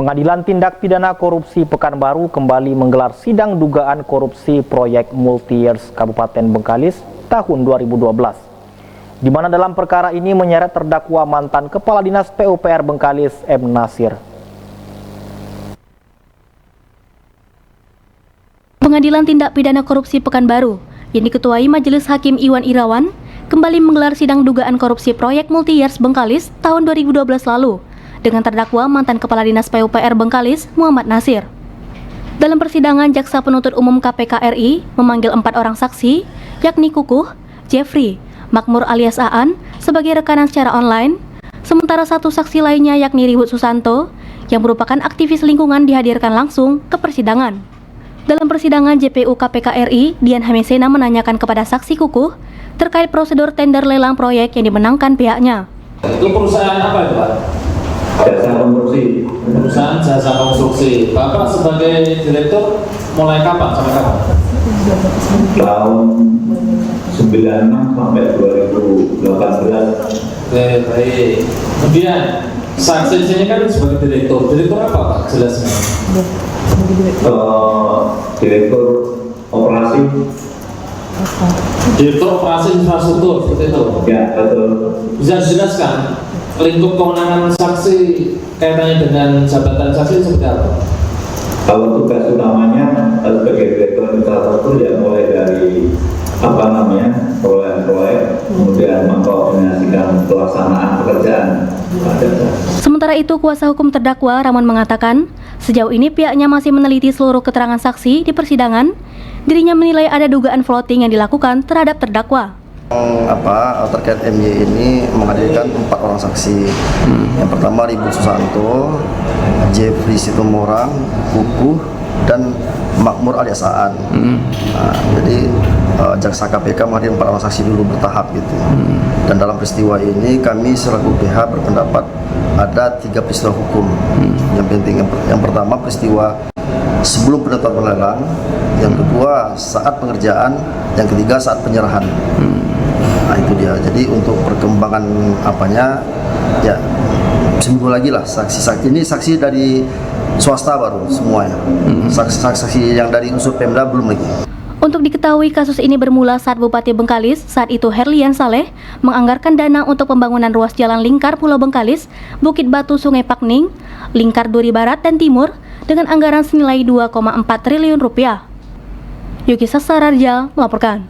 Pengadilan Tindak Pidana Korupsi Pekanbaru kembali menggelar sidang dugaan korupsi proyek Multi-Years Kabupaten Bengkalis tahun 2012. Di mana dalam perkara ini menyeret terdakwa mantan Kepala Dinas PUPR Bengkalis M. Nasir. Pengadilan Tindak Pidana Korupsi Pekanbaru yang diketuai Majelis Hakim Iwan Irawan kembali menggelar sidang dugaan korupsi proyek Multi-Years Bengkalis tahun 2012 lalu dengan terdakwa mantan Kepala Dinas PUPR Bengkalis Muhammad Nasir. Dalam persidangan, Jaksa Penuntut Umum KPK RI memanggil 4 orang saksi, yakni Kukuh, Jeffrey, Makmur alias Aan sebagai rekanan secara online, sementara satu saksi lainnya yakni Ribut Susanto yang merupakan aktivis lingkungan dihadirkan langsung ke persidangan. Dalam persidangan, JPU KPK RI Dian Hamesena menanyakan kepada saksi Kukuh terkait prosedur tender lelang proyek yang dimenangkan pihaknya. Itu perusahaan apa itu, Pak? Jasa konstruksi. Perusahaan jasa konstruksi. Bapak sebagai direktur mulai kapan sampai kapan? Tahun 96 sampai 2018. Oke, baik. Kemudian saksi kan sebagai direktur. Direktur apa, Pak? Jelasnya. Direktur operasi. Direktur operasi infrastruktur seperti itu. Ya, betul. Bisa dijelaskan lingkup kewenangan saksi kaitannya dengan jabatan saksi seperti apa? Kalau tugas utamanya sebagai direktur infrastruktur ya mulai dari proyek, kemudian mengkoordinasikan pelaksanaan pekerjaan. Sementara itu, kuasa hukum terdakwa Ramon mengatakan, sejauh ini pihaknya masih meneliti seluruh keterangan saksi di persidangan. Dirinya menilai ada dugaan floating yang dilakukan terhadap terdakwa. Terkait MY ini menghadirkan 4 orang saksi. Yang pertama Ribut Susanto, Jeffrey Situmorang, Kukuh, dan Makmur alias Aan. Jadi jaksa KPK menghadirkan 4 orang saksi dulu bertahap gitu. Dan dalam peristiwa ini kami selaku pihak berpendapat ada 3 peristiwa hukum yang penting. Yang pertama peristiwa sebelum penetapan lelang, yang kedua saat pengerjaan, yang ketiga saat penyerahan. Nah itu dia. Jadi untuk perkembangan ya seminggu lagi lah saksi-saksi ini, saksi dari swasta baru semuanya. Saksi-saksi yang dari unsur Pemda belum lagi. Untuk diketahui, kasus ini bermula saat Bupati Bengkalis saat itu Herlian Saleh menganggarkan dana untuk pembangunan ruas jalan lingkar Pulau Bengkalis, Bukit Batu, Sungai Pakning, lingkar Duri Barat dan Timur dengan anggaran senilai 2,4 triliun rupiah. Yogi Sasararja melaporkan.